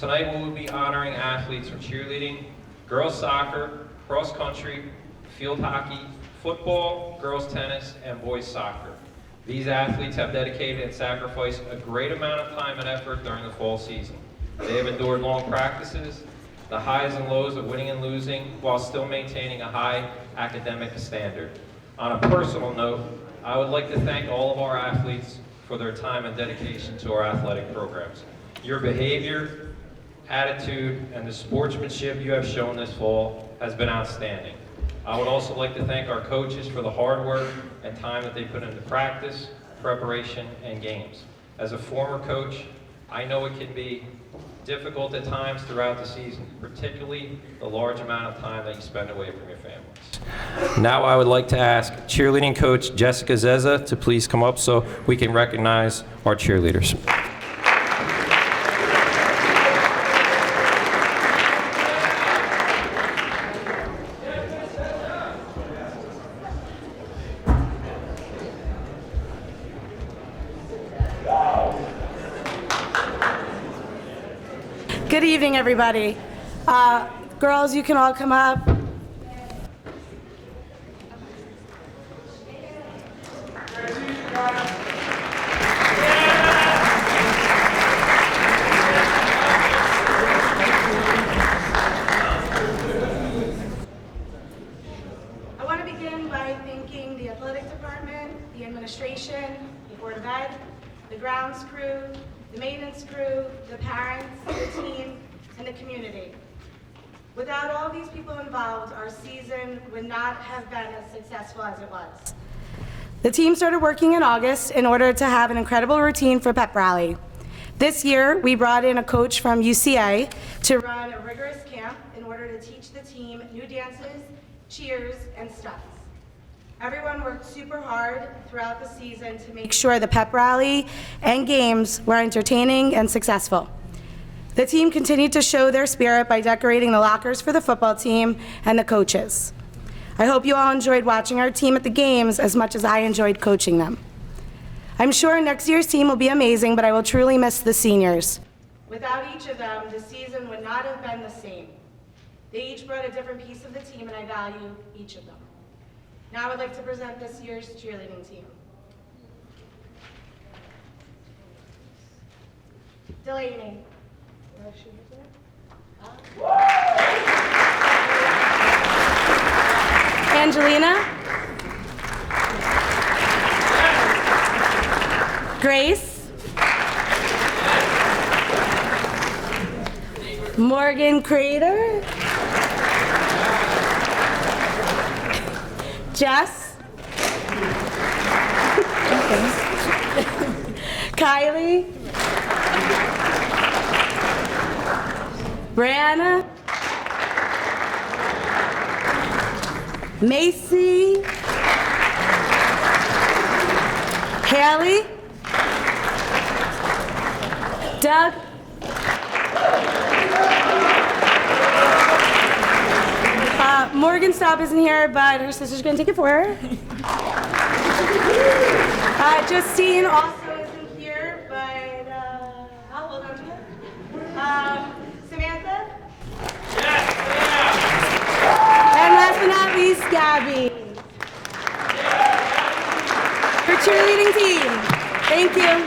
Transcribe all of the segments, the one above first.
Tonight we will be honoring athletes from cheerleading, girls soccer, cross country, field hockey, football, girls tennis, and boys soccer. These athletes have dedicated and sacrificed a great amount of time and effort during the fall season. They have endured long practices, the highs and lows of winning and losing, while still maintaining a high academic standard. On a personal note, I would like to thank all of our athletes for their time and dedication to our athletic programs. Your behavior, attitude, and the sportsmanship you have shown this fall has been outstanding. I would also like to thank our coaches for the hard work and time that they put into practice, preparation, and games. As a former coach, I know it can be difficult at times throughout the season, particularly the large amount of time that you spend away from your families. Now I would like to ask cheerleading coach Jessica Zezza to please come up so we can recognize our cheerleaders. Good evening, everybody. Girls, you can all come up. I want to begin by thanking the athletic department, the administration, the Board of Ed, the grounds crew, the maintenance crew, the parents, the team, and the community. Without all these people involved, our season would not have been as successful as it was. The team started working in August in order to have an incredible routine for Pep Rally. This year, we brought in a coach from UCA to run a rigorous camp in order to teach the team new dances, cheers, and stunts. Everyone worked super hard throughout the season to make sure the pep rally and games were entertaining and successful. The team continued to show their spirit by decorating the lockers for the football team and the coaches. I hope you all enjoyed watching our team at the games as much as I enjoyed coaching them. I'm sure next year's team will be amazing, but I will truly miss the seniors. Without each of them, the season would not have been the same. They each brought a different piece of the team, and I value each of them. Now I would like to present this year's cheerleading team. Delaney. Angelina. Grace. Morgan Crater. Jess. Kylie. Brianna. Macy. Haley. Doug. Morgan Staub isn't here, but her sister's going to take it for her. Justine also isn't here, but I'll hold on to it. Samantha? Yes, And last but not least, Gabby. Her cheerleading team. Thank you.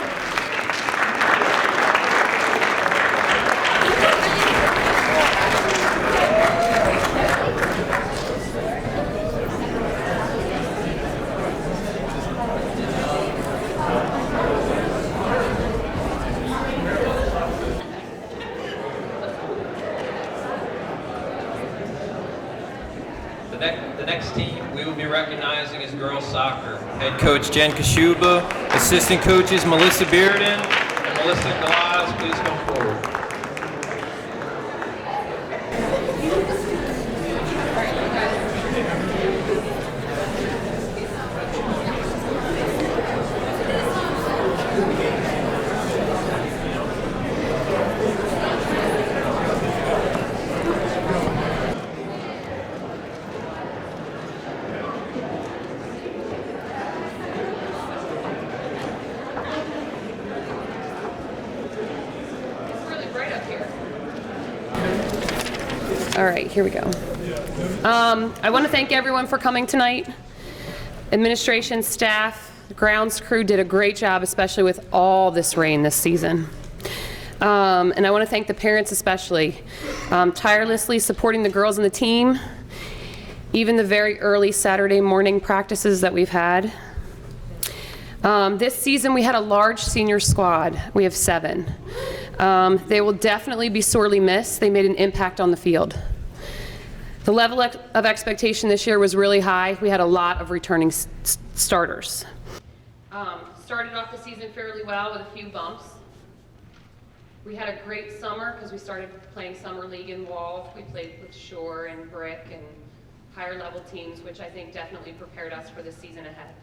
The next team we will be recognizing is girls soccer. Head coach Jen Kociuba, assistant coaches Melissa Bearden and Melissa Galaz, please come forward. All right, here we go. I want to thank everyone for coming tonight. Administration, staff, grounds crew did a great job, especially with all this rain this season. And I want to thank the parents especially, tirelessly supporting the girls and the team, even the very early Saturday morning practices that we've had. This season we had a large senior squad. We have 7. They will definitely be sorely missed. They made an impact on the field. The level of expectation this year was really high. We had a lot of returning starters. Started off the season fairly well with a few bumps. We had a great summer because we started playing summer league in Wall. We played with Shore and Brick and higher level teams, which I think definitely prepared us for the season ahead.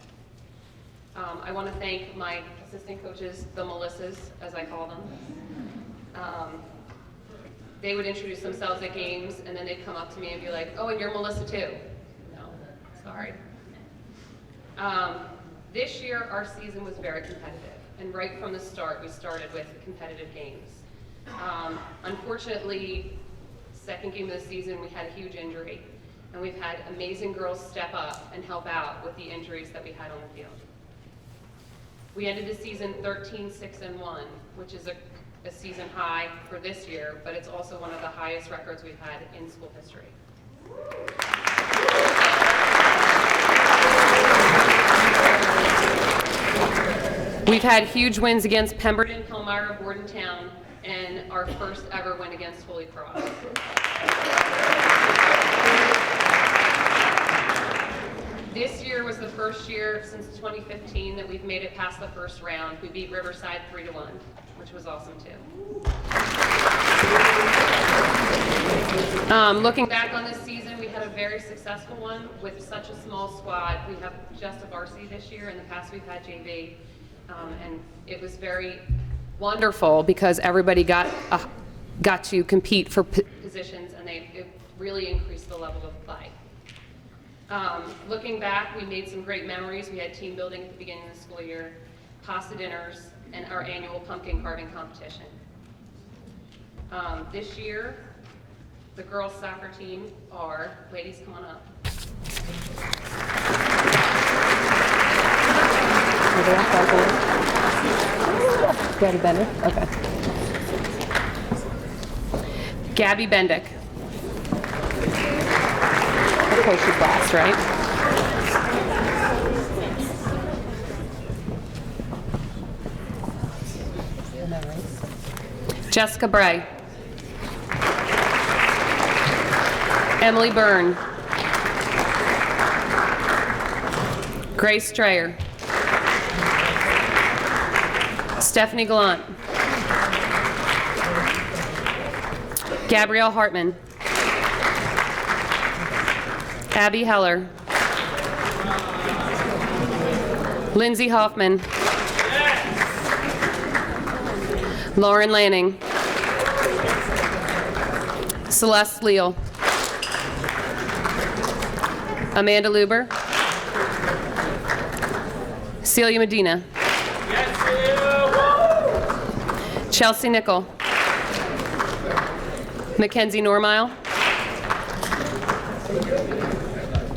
I want to thank my assistant coaches, the Melissas, as I call them. They would introduce themselves at games, and then they'd come up to me and be like, "Oh, and you're Melissa too." No, sorry. This year, our season was very competitive, and right from the start, we started with competitive games. Unfortunately, second game of the season, we had a huge injury, and we've had amazing girls step up and help out with the injuries that we had on the field. We ended the season 13-6-1, which is a season high for this year, but it's also one of the highest records we've had in school history. We've had huge wins against Pemberton, Palmyra, Bordentown, and our first ever win against Holy Cross. This year was the first year since 2015 that we've made it past the first round. We beat Riverside 3-1, which was awesome too. Looking back on this season, we had a very successful one with such a small squad. We have just a varsity this year. In the past, we've had JV, and it was very wonderful because everybody got to compete for positions, and it really increased the level of play. Looking back, we made some great memories. We had team building at the beginning of the school year, pasta dinners, and our annual pumpkin carving competition. This year, the girls soccer team are, ladies, come on up. Gabby Bendick? Okay. Gabby Bendick. Of course she's last, right? Jessica Bray. Emily Byrne. Grace Strayer. Stephanie Gallant. Gabrielle Hartman. Abby Heller. Lindsay Hoffman. Lauren Lanning. Celeste Leal. Amanda Luber. Celia Medina. Chelsea Nickel. Mackenzie Normile.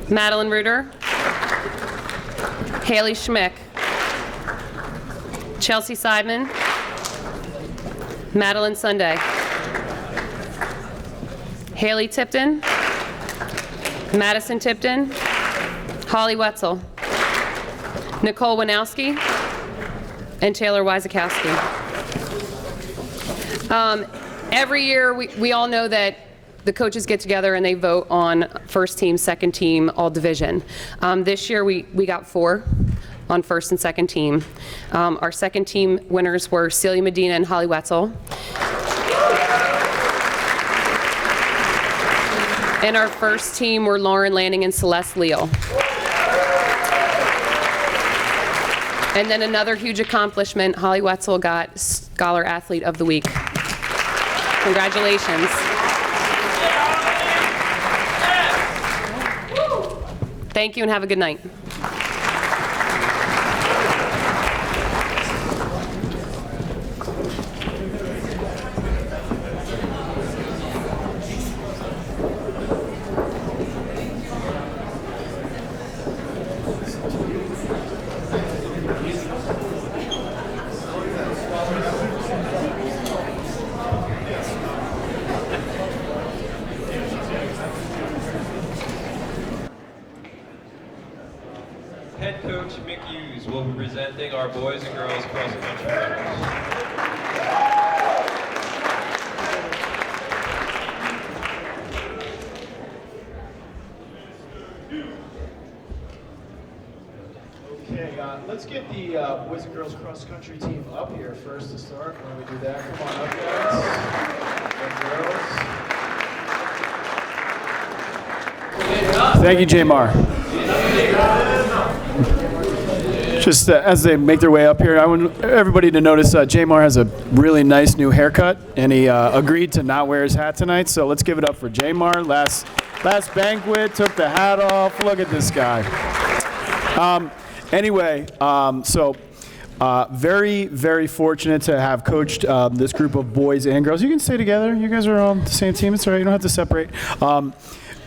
Madeline Reuter. Haley Schmick. Chelsea Seidman. Madeline Sunday. Haley Tipton. Madison Tipton. Holly Wetzel. Nicole Winowski. And Taylor Wyzakowski. Every year, we all know that the coaches get together and they vote on first team, second team, all division. This year, we got 4 on first and second team. Our second team winners were Celia Medina and Holly Wetzel. And our first team were Lauren Lanning and Celeste Leal. And then another huge accomplishment, Holly Wetzel got Scholar Athlete of the Week. Congratulations. Thank you and have a good night. Head coach Mick Hughes will be presenting our boys and girls cross country runners. Okay, let's get the boys and girls cross country team up here first to start. When we do that, come on up, guys. And girls. Thank you, Jamar. Just as they make their way up here, I want everybody to notice Jamar has a really nice new haircut, and he agreed to not wear his hat tonight. So let's give it up for Jamar. Last banquet, took the hat off. Look at this guy. Anyway, very, very fortunate to have coached this group of boys and girls. You can stay together. You guys are all the same team. It's all right. You don't have to separate.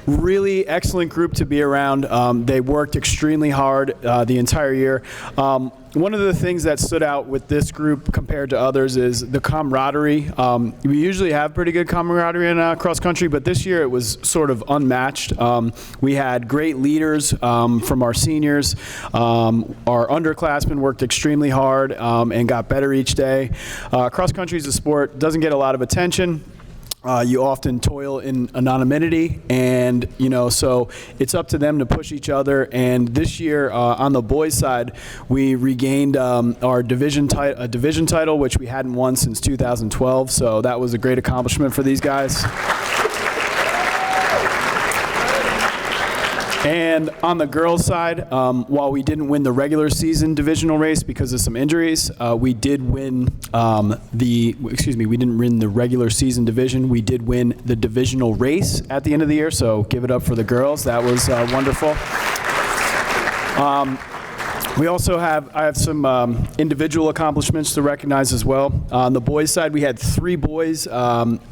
Really excellent group to be around. They worked extremely hard the entire year. One of the things that stood out with this group compared to others is the camaraderie. We usually have pretty good camaraderie in cross country, but this year it was sort of unmatched. We had great leaders from our seniors. Our underclassmen worked extremely hard and got better each day. Cross country is a sport, doesn't get a lot of attention. You often toil in anonymity, and so it's up to them to push each other. And this year, on the boys' side, we regained our division title, which we hadn't won since 2012. So that was a great accomplishment for these guys. And on the girls' side, while we didn't win the regular season divisional race because of some injuries, we did win we didn't win the regular season division. We did win the divisional race at the end of the year, so give it up for the girls. That was wonderful. I have some individual accomplishments to recognize as well. On the boys' side, we had 3 boys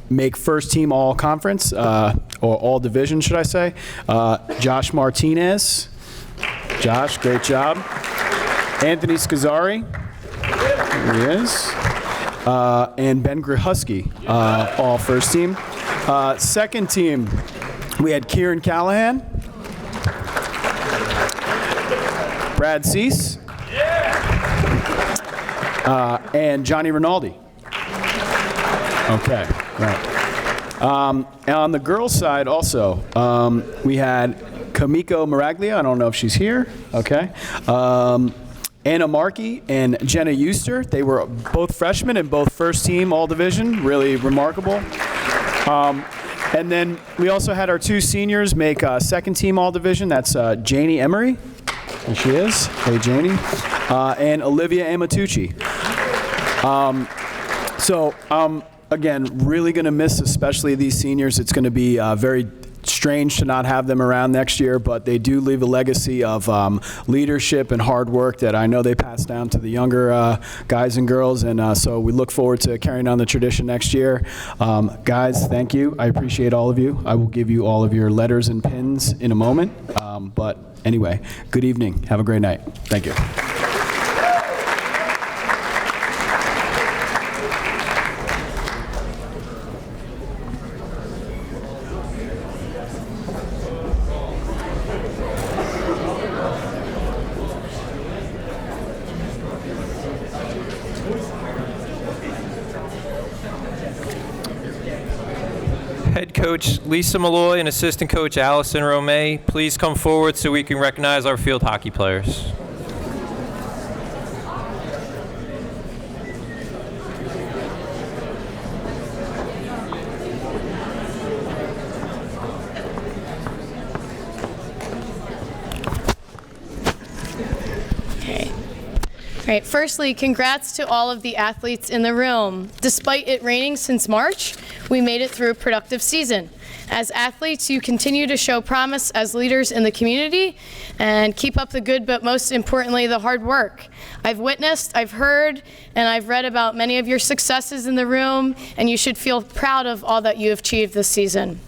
make first team all conference, or all division, should I say. Josh Martinez. Josh, great job. Anthony Scazzari. Here he is. And Ben Grahusky, all first team. Second team, we had Kieran Callahan. Brad Cease, and Johnny Rinaldi. Okay, right. And on the girls' side also, we had Kamiko Maraglia. I don't know if she's here. Okay. Anna Markey and Jenna Euster. They were both freshmen and both first team all division. Really remarkable. And then we also had our 2 seniors make second team all division. That's Janie Emery. There she is. Hey, Janie. And Olivia Amatucci. Again, really going to miss especially these seniors. It's going to be very strange to not have them around next year, but they do leave a legacy of leadership and hard work that I know they pass down to the younger guys and girls, and so we look forward to carrying on the tradition next year. Guys, thank you. I appreciate all of you. I will give you all of your letters and pins in a moment, but anyway, good evening. Have a great night. Thank you. Head coach Lisa Malloy and assistant coach Allison Romay, please come forward so we can recognize our field hockey players. All right, firstly, congrats to all of the athletes in the room. Despite it raining since March, we made it through a productive season. As athletes, you continue to show promise as leaders in the community and keep up the good, but most importantly, the hard work. I've witnessed, I've heard, and I've read about many of your successes in the room, and you should feel proud of all that you have achieved this season.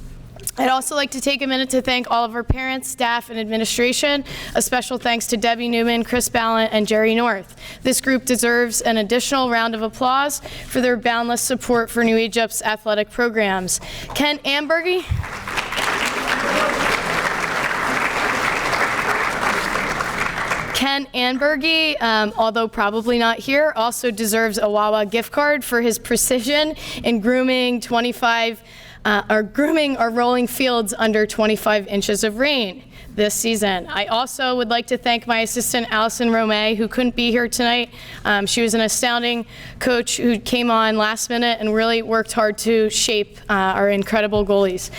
I'd also like to take a minute to thank all of our parents, staff, and administration. A special thanks to Debbie Newman, Chris Balent, and Jerry North. This group deserves an additional round of applause for their boundless support for New Egypt's athletic programs. Ken Ambergy. Ken Anbergy, although probably not here, also deserves a Wawa gift card for his precision in grooming our rolling fields under 25 inches of rain this season. I also would like to thank my assistant, Allison Romay, who couldn't be here tonight. She was an astounding coach who came on last minute and really worked hard to shape our incredible goalies.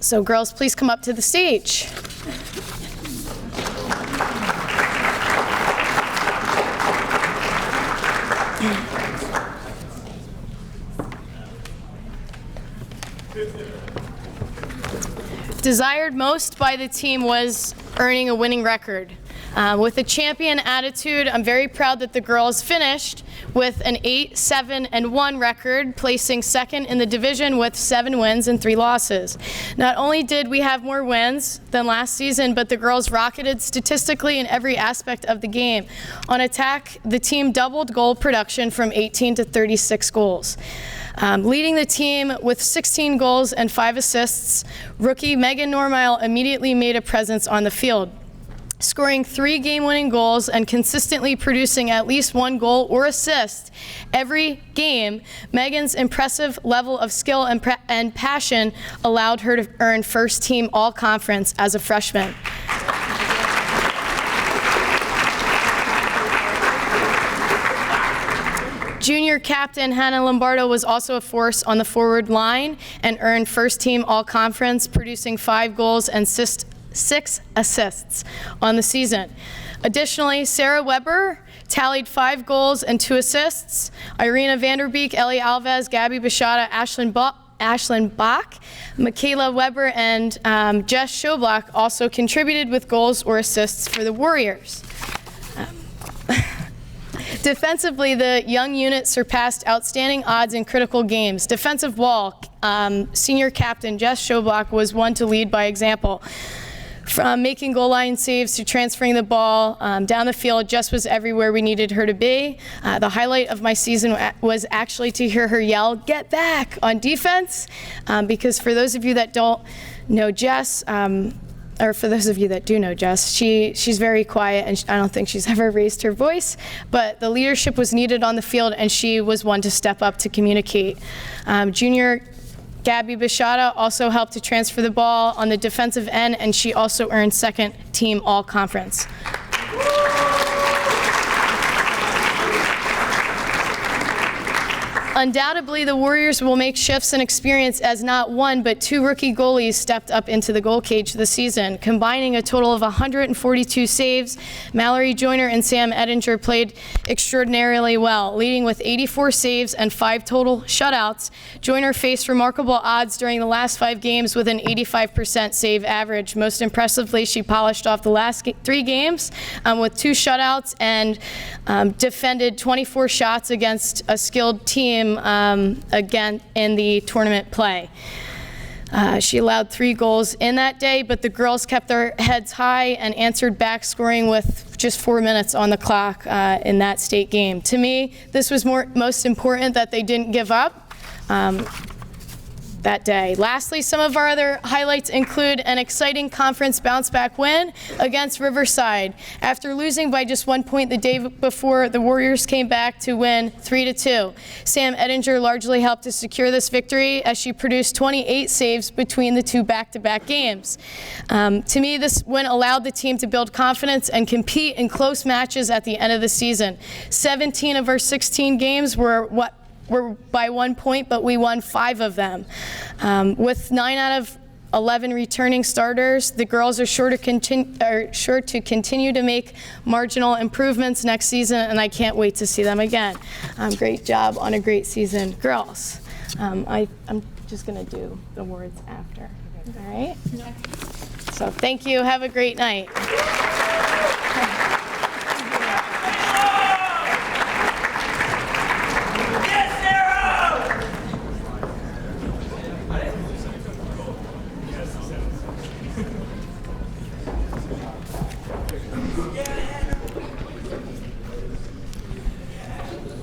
So girls, please come up to the stage. Desired most by the team was earning a winning record. With a champion attitude, I'm very proud that the girls finished with an 8-7-1 record, placing second in the division with 7 wins and 3 losses. Not only did we have more wins than last season, but the girls rocketed statistically in every aspect of the game. On attack, the team doubled goal production from 18 to 36 goals. Leading the team with 16 goals and 5 assists, rookie Megan Normile immediately made a presence on the field. Scoring 3 game-winning goals and consistently producing at least 1 goal or assist every game, Megan's impressive level of skill and passion allowed her to earn first-team all-conference as a freshman. Junior captain Hannah Lombardo was also a force on the forward line and earned first-team all-conference, producing 5 goals and 6 assists on the season. Additionally, Sarah Weber tallied 5 goals and 2 assists. Irina Vanderbeek, Ellie Alves, Gabby Bishada, Ashlyn Bach, Michaela Weber, and Jess Schoblock also contributed with goals or assists for the Warriors. Defensively, the young unit surpassed outstanding odds in critical games. Defensive wall, senior captain Jess Schoblock was one to lead by example. From making goal line saves to transferring the ball down the field, Jess was everywhere we needed her to be. The highlight of my season was actually to hear her yell, "Get back!" on defense, because for those of you that don't know Jess, or for those of you that do know Jess, she's very quiet, and I don't think she's ever raised her voice, but the leadership was needed on the field, and she was one to step up to communicate. Junior Gabby Bishada also helped to transfer the ball on the defensive end, and she also earned second team all-conference. Undoubtedly, the Warriors will make shifts in experience as not 1 but 2 rookie goalies stepped up into the goal cage this season. Combining a total of 142 saves, Mallory Joyner and Sam Edinger played extraordinarily well, leading with 84 saves and 5 total shutouts. Joyner faced remarkable odds during the last 5 games with an 85% save average. Most impressively, she polished off the last 3 games with 2 shutouts and defended 24 shots against a skilled team again in the tournament play. She allowed 3 goals in that day, but the girls kept their heads high and answered back, scoring with just 4 minutes on the clock in that state game. To me, this was most important, that they didn't give up that day. Lastly, some of our other highlights include an exciting conference bounce-back win against Riverside. After losing by just 1 point the day before, the Warriors came back to win 3-2. Sam Edinger largely helped to secure this victory as she produced 28 saves between the 2 back-to-back games. To me, this win allowed the team to build confidence and compete in close matches at the end of the season. 17 of our 16 games were by 1 point, but we won 5 of them. With 9 out of 11 returning starters, the girls are sure to continue to make marginal improvements next season, and I can't wait to see them again. Great job on a great season, girls. I'm just going to do the awards after. All right? So thank you. Have a great night.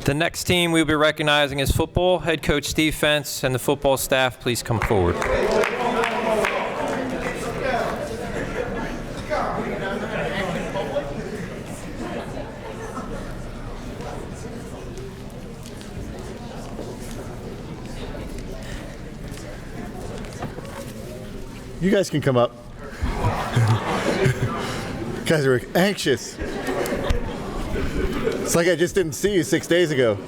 The next team we'll be recognizing is football. Head coach Steve Fentz and the football staff, please come forward. You guys can come up. You guys are anxious. It's like I just didn't see you 6 days ago.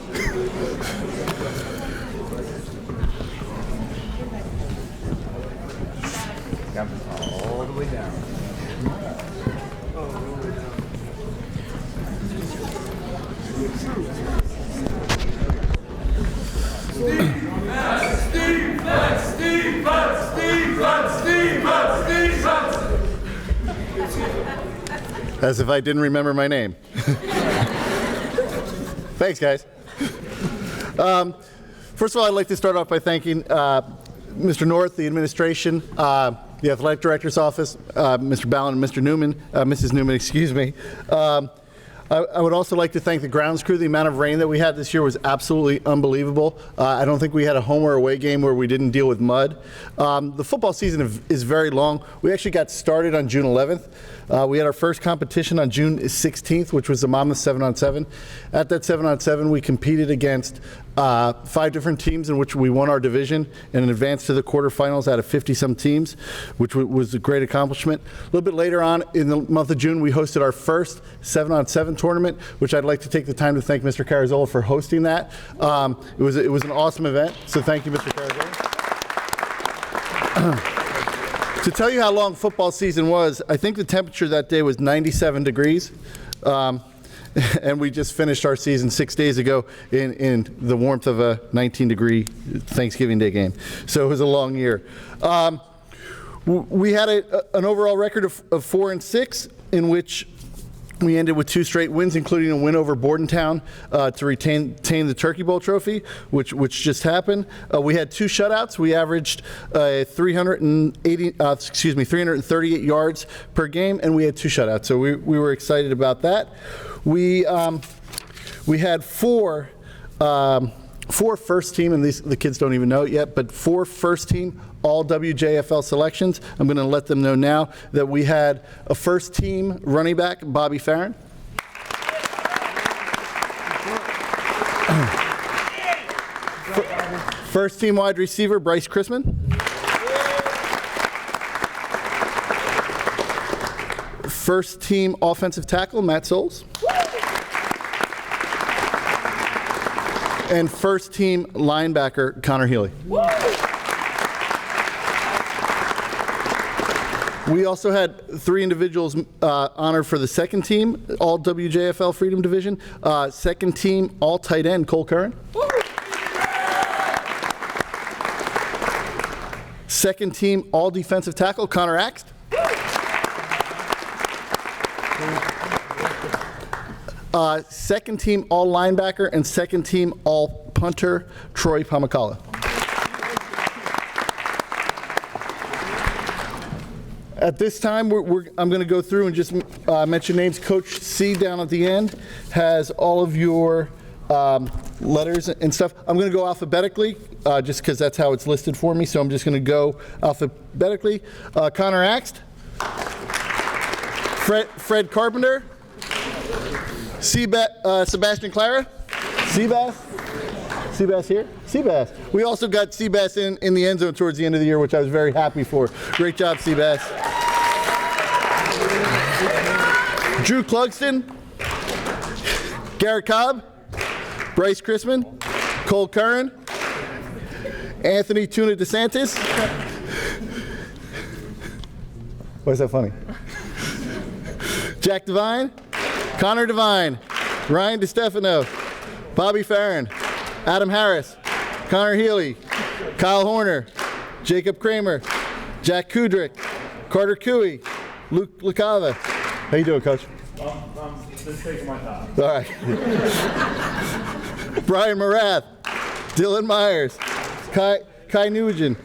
All the way down. As if I didn't remember my name. Thanks, guys. First of all, I'd like to start off by thanking Mr. North, the administration, the athletic director's office, Mr. Balent and Mr. Newman, Mrs. Newman, excuse me. I would also like to thank the grounds crew. The amount of rain that we had this year was absolutely unbelievable. I don't think we had a home or away game where we didn't deal with mud. The football season is very long. We actually got started on June 11th. We had our first competition on June 16th, which was the Monmouth 7-on-7. At that 7-on-7, we competed against 5 different teams in which we won our division and advanced to the quarterfinals out of 50-some teams, which was a great accomplishment. A little bit later on in the month of June, we hosted our first 7-on-7 tournament, which I'd like to take the time to thank Mr. Carroll for hosting that. It was an awesome event, so thank you, Mr. Carroll. To tell you how long football season was, I think the temperature that day was 97 degrees. And we just finished our season 6 days ago in the warmth of a 19-degree Thanksgiving Day game. So it was a long year. We had an overall record of 4-6, in which we ended with 2 straight wins, including a win over Bordentown to retain the Turkey Bowl trophy, which just happened. We had 2 shutouts. We averaged 338 yards per game, and we had 2 shutouts. So we were excited about that. We had 4 first team, and the kids don't even know it yet, but 4 first team all WJFL selections. I'm going to let them know now that we had a first team running back, Bobby Farron. First team wide receiver, Bryce Chrisman. First team offensive tackle, Matt Souls. And first team linebacker, Connor Healy. We also had 3 individuals honored for the second team, all WJFL Freedom Division. Second team, all tight end, Cole Curran. Second team, all defensive tackle, Connor Axt. Second team, all linebacker, and second team, all punter, Troy Pamakala. At this time, I'm going to go through and just mention names. Coach C down at the end has all of your letters and stuff. I'm going to go alphabetically just because that's how it's listed for me. So I'm just going to go alphabetically. Connor Axt, Fred Carpenter, Sebastian Clara, Seabass here? Seabass. We also got Seabass in the end zone towards the end of the year, which I was very happy for. Great job, Seabass. Drew Clugston, Garrett Cobb, Bryce Chrisman, Cole Curran, Anthony Tuna DeSantis. Why is that funny? Jack Devine, Connor Devine, Ryan DeStefano, Bobby Farron, Adam Harris, Connor Healy, Kyle Horner, Jacob Kramer, Jack Kudrick, Carter Cooey, Luke LaCava. How you doing, Coach? I'm just taking my time. All right. Brian Morath, Dylan Myers, Kai Nugent,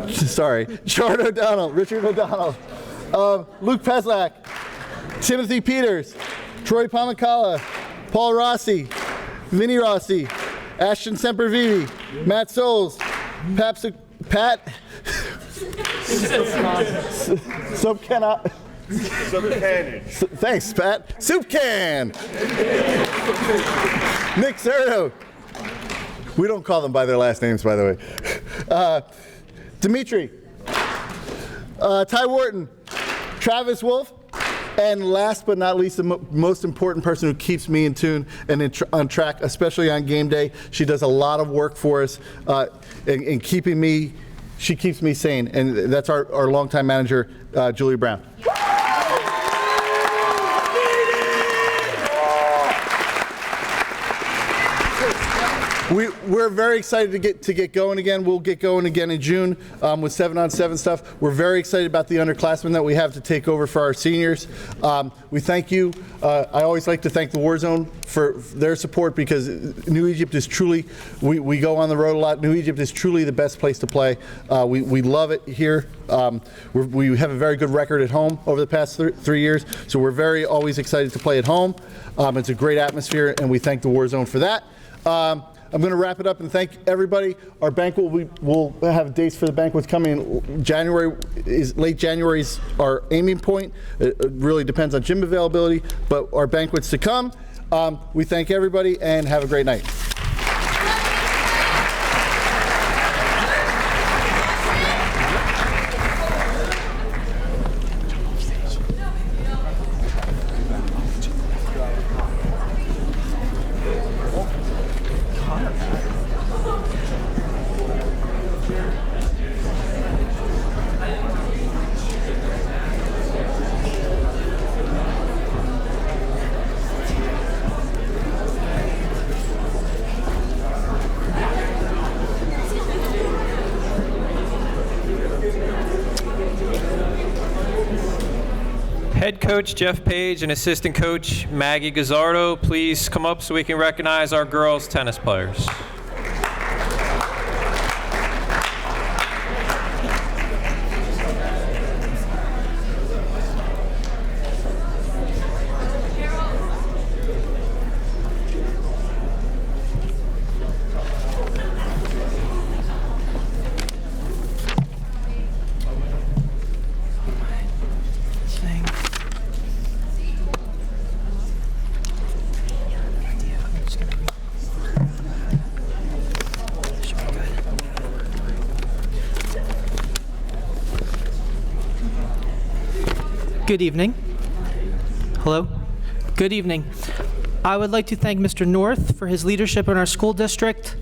sorry, Chard O'Donnell, Richard O'Donnell, Luke Peslak, Timothy Peters, Troy Pamakala, Paul Rossi, Vinny Rossi, Ashton Sempervivi, Matt Souls, Pat Subcan. Thanks, Pat. Soup Can. Nick Cerno. We don't call them by their last names, by the way. Dimitri. Ty Wharton, Travis Wolf, and last but not least, the most important person who keeps me in tune and on track, especially on game day. She does a lot of work for us in keeping me, she keeps me sane, and that's our longtime manager, Julie Brown. We're very excited to get going again. We'll get going again in June with 7-on-7 stuff. We're very excited about the underclassmen that we have to take over for our seniors. We thank you. I always like to thank the War Zone for their support, because New Egypt is truly, we go on the road a lot. New Egypt is truly the best place to play. We love it here. We have a very good record at home over the past 3 years, so we're very always excited to play at home. It's a great atmosphere, and we thank the War Zone for that. I'm going to wrap it up and thank everybody. Our banquet, we'll have dates for the banquets coming. Late January is our aiming point. It really depends on gym availability, but our banquets to come. We thank everybody and have a great night. Head coach Jeff Page and assistant coach Maggie Gazzardo, please come up so we can recognize our girls tennis players. Good evening. Hello. Good evening. I would like to thank Mr. North for his leadership in our school district,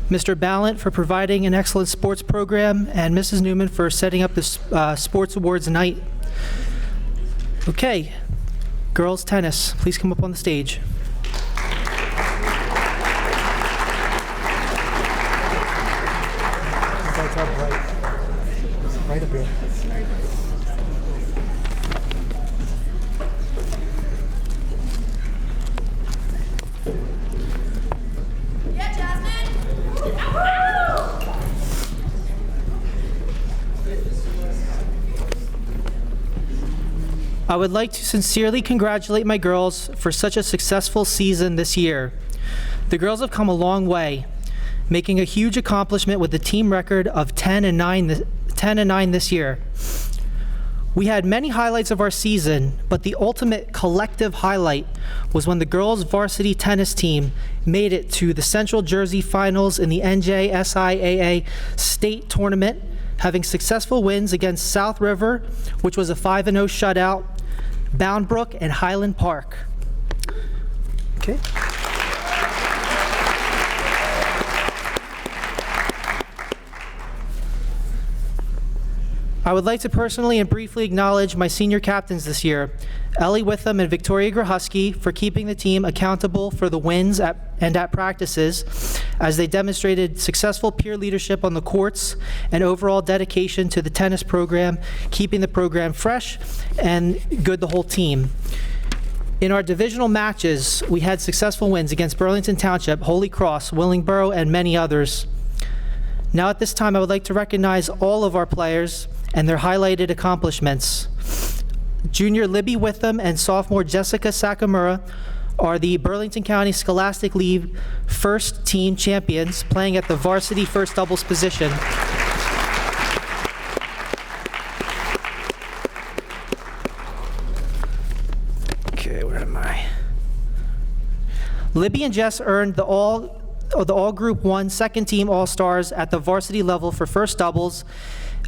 Mr. Balent for providing an excellent sports program, and Mrs. Newman for setting up this sports awards night. Okay, girls tennis, please come up on the stage. Right up here. I would like to sincerely congratulate my girls for such a successful season this year. The girls have come a long way, making a huge accomplishment with the team record of 10-9 this year. We had many highlights of our season, but the ultimate collective highlight was when the girls' varsity tennis team made it to the Central Jersey Finals in the NJSIAA State Tournament, having successful wins against South River, which was a 5-0 shutout, Bound Brook, and Highland Park. Okay. I would like to personally and briefly acknowledge my senior captains this year, Ellie Witham and Victoria Grahusky, for keeping the team accountable for the wins and at practices, as they demonstrated successful peer leadership on the courts and overall dedication to the tennis program, keeping the program fresh and good the whole team. In our divisional matches, we had successful wins against Burlington Township, Holy Cross, Willingboro, and many others. Now at this time, I would like to recognize all of our players and their highlighted accomplishments. Junior Libby Witham and sophomore Jessica Sakamura are the Burlington County Scholastic League first team champions, playing at the varsity first doubles position. Okay, where am I? Libby and Jess earned the All Group 1 second team All-Stars at the varsity level for first doubles,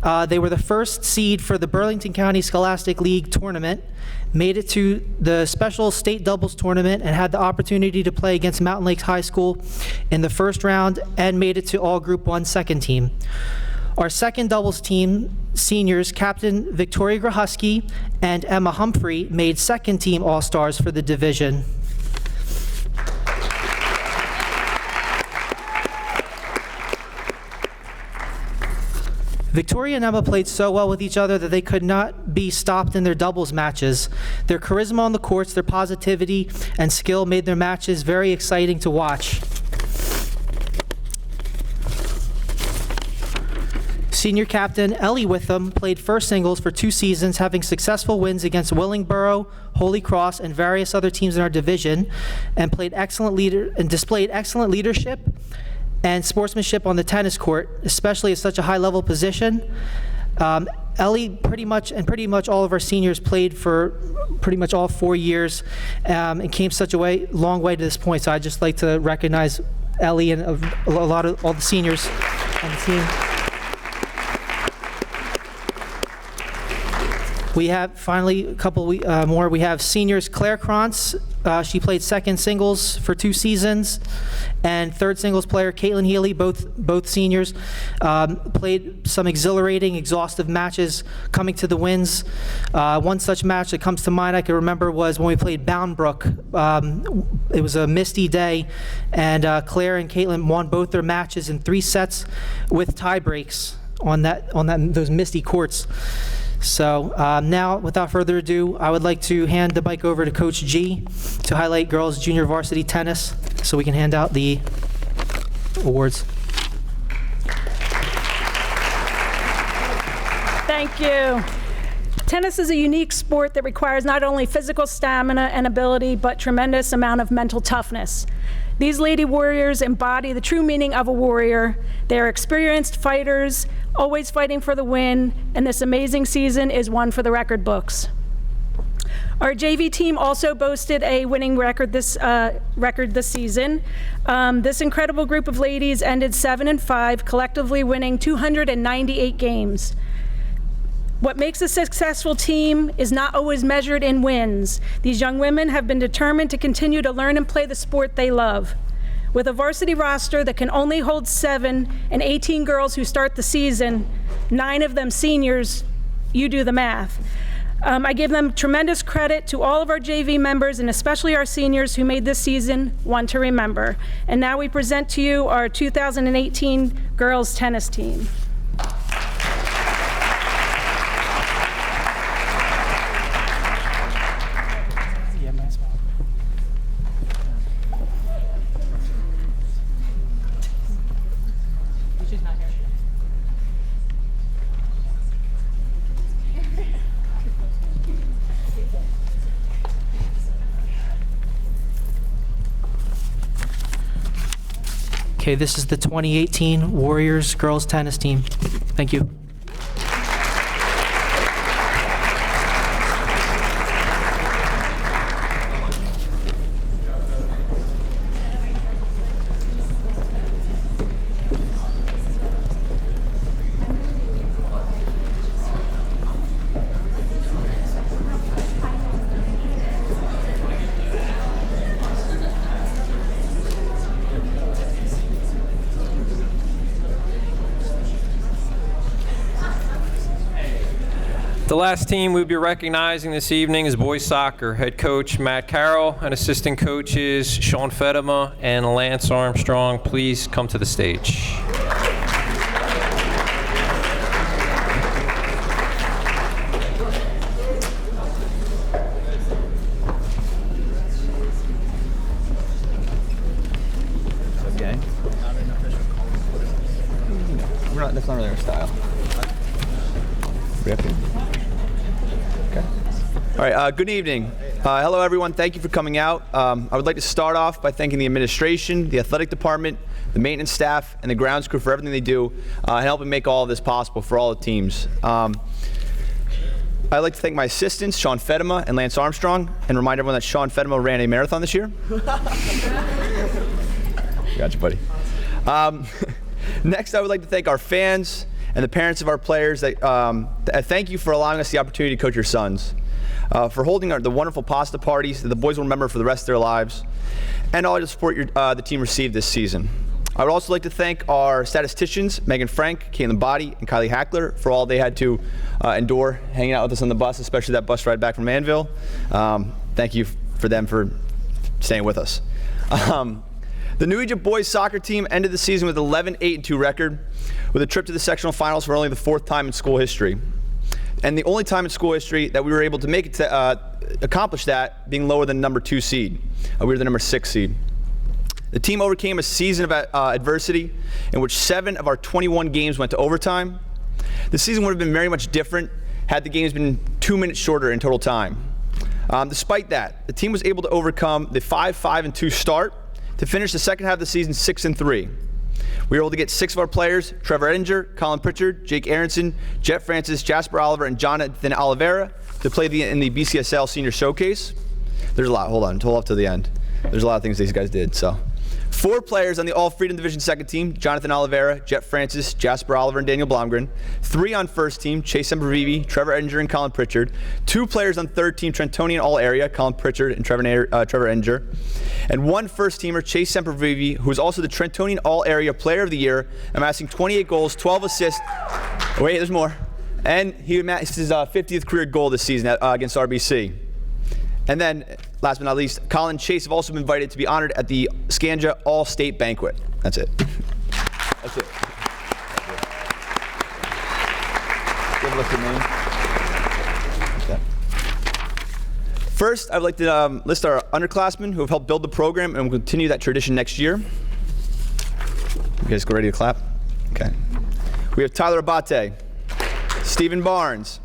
They were the first seed for the Burlington County Scholastic League tournament, made it to the special state doubles tournament, and had the opportunity to play against Mountain Lakes High School in the first round, and made it to all Group 1 second team. Our second doubles team, seniors, Captain Victoria Grahusky and Emma Humphrey, made second team All-Stars for the division. Victoria and Emma played so well with each other that they could not be stopped in their doubles matches. Their charisma on the courts, their positivity and skill made their matches very exciting to watch. Senior captain Ellie Witham played first singles for 2 seasons, having successful wins against Willingboro, Holy Cross, and various other teams in our division, and displayed excellent leadership and sportsmanship on the tennis court, especially at such a high-level position. Ellie pretty much all of our seniors played for pretty much all 4 years, and came such a long way to this point. So I'd just like to recognize Ellie and all the seniors on the team. We have finally a couple more. We have seniors Claire Krantz. She played second singles for 2 seasons, and third singles player Caitlin Healy, both seniors, played some exhilarating, exhaustive matches, coming to the wins. One such match that comes to mind I can remember was when we played Bound Brook. It was a misty day, and Claire and Caitlin won both their matches in 3 sets with tie breaks on those misty courts. So now, without further ado, I would like to hand the mic over to Coach G to highlight girls junior varsity tennis so we can hand out the awards. Thank you. Tennis is a unique sport that requires not only physical stamina and ability, but tremendous amount of mental toughness. These Lady Warriors embody the true meaning of a warrior. They are experienced fighters, always fighting for the win, and this amazing season is one for the record books. Our JV team also boasted a winning record this season. This incredible group of ladies ended 7-5, collectively winning 298 games. What makes a successful team is not always measured in wins. These young women have been determined to continue to learn and play the sport they love. With a varsity roster that can only hold 7 and 18 girls who start the season, 9 of them seniors, you do the math. I give them tremendous credit to all of our JV members and especially our seniors who made this season one to remember. And now we present to you our 2018 girls tennis team. Okay, this is the 2018 Warriors girls tennis team. Thank you. The last team we'll be recognizing this evening is boys soccer. Head coach Matt Carroll and assistant coaches Sean Fedema and Lance Armstrong. Please come to the stage. Okay. That's not really our style. We have to. All right, good evening. Hello, everyone. Thank you for coming out. I would like to start off by thanking the administration, the athletic department, the maintenance staff, and the grounds crew for everything they do and helping make all of this possible for all the teams. I'd like to thank my assistants, Sean Fedema and Lance Armstrong, and remind everyone that Sean Fedema ran a marathon this year. Gotcha, buddy. Next, I would like to thank our fans and the parents of our players, thank you for allowing us the opportunity to coach your sons, for holding the wonderful pasta parties that the boys will remember for the rest of their lives, and all the support the team received this season. I would also like to thank our statisticians, Megan Frank, Caitlin Body, and Kylie Hackler, for all they had to endure hanging out with us on the bus, especially that bus ride back from Manville. Thank you for them for staying with us. The New Egypt boys soccer team ended the season with an 11-8-2 record, with a trip to the sectional finals for only the 4th time in school history. And the only time in school history that we were able to make it to accomplish that, being lower than number 2 seed. We were the number 6 seed. The team overcame a season of adversity in which 7 of our 21 games went to overtime. The season would have been very much different had the games been 2 minutes shorter in total time. Despite that, the team was able to overcome the 5-5-2 start to finish the second half of the season 6-3. We were able to get 6 of our players, Trevor Edinger, Colin Pritchard, Jake Aronson, Jet Francis, Jasper Oliver, and Jonathan Oliveira to play in the BCSL Senior Showcase. There's a lot, hold up to the end. There's a lot of things these guys did, so. 4 players on the All Freedom Division second team, Jonathan Oliveira, Jet Francis, Jasper Oliver, and Daniel Blomgren. 3 on first team, Chase Sempervivi, Trevor Edinger, and Colin Pritchard. 2 players on third team, Trentonian All Area, Colin Pritchard and Trevor Edinger. And 1 first teamer, Chase Sempervivi, who is also the Trentonian All Area Player of the Year, amassing 28 goals, 12 assists. Wait, there's more. And he amassed his 50th career goal this season against RBC. And then, last but not least, Colin and Chase have also been invited to be honored at the Scanja All-State Banquet. That's it. That's it. Give a look at your name. Okay. First, I'd like to list our underclassmen who have helped build the program and will continue that tradition next year. You guys ready to clap? Okay. We have Tyler Abate, Stephen Barnes,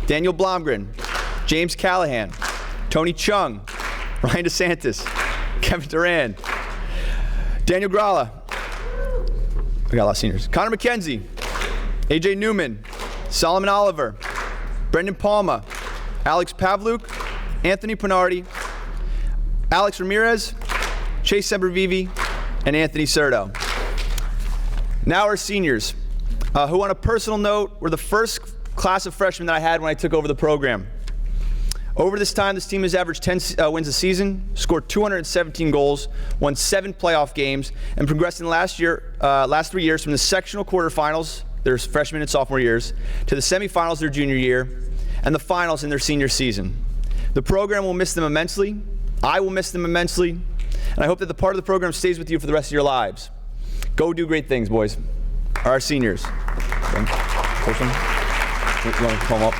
Daniel Blomgren, James Callahan, Tony Chung, Ryan DeSantis, Kevin Duran, Daniel Gralla, we got a lot of seniors, Connor McKenzie, AJ Newman, Solomon Oliver, Brendan Palma, Alex Pavluk, Anthony Pinardi, Alex Ramirez, Chase Sempervivi, and Anthony Serto. Now our seniors, who on a personal note were the first class of freshmen that I had when I took over the program. Over this time, this team has averaged 10 wins a season, scored 217 goals, won 7 playoff games, and progressed in the last 3 years from the sectional quarterfinals, their freshman and sophomore years, to the semifinals their junior year, and the finals in their senior season. The program will miss them immensely. I will miss them immensely, and I hope that the part of the program stays with you for the rest of your lives. Go do great things, boys. Our seniors. Push them. You want to come up?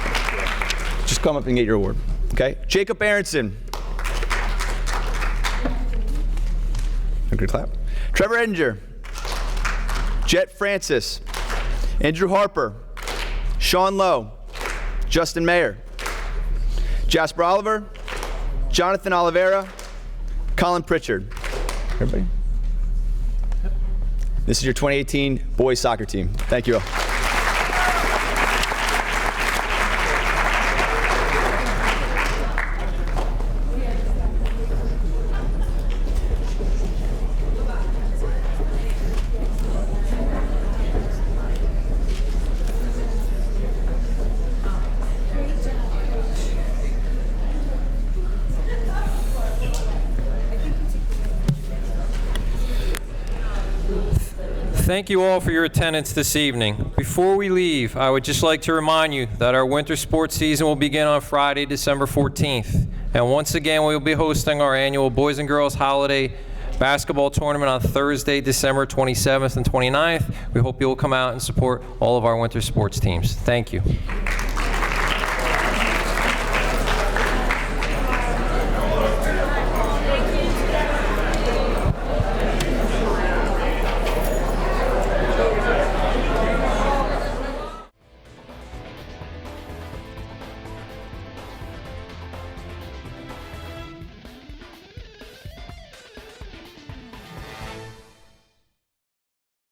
Just come up and get your award. Okay, Jacob Aronson. A good clap. Trevor Edinger. Jet Francis. Andrew Harper. Sean Lowe. Justin Mayer. Jasper Oliver. Jonathan Oliveira. Colin Pritchard. Everybody? This is your 2018 boys soccer team. Thank you all. Thank you all for your attendance this evening. Before we leave, I would just like to remind you that our winter sports season will begin on Friday, December 14th. And once again, we will be hosting our annual Boys and Girls Holiday Basketball Tournament on Thursday, December 27th and 29th. We hope you will come out and support all of our winter sports teams. Thank you.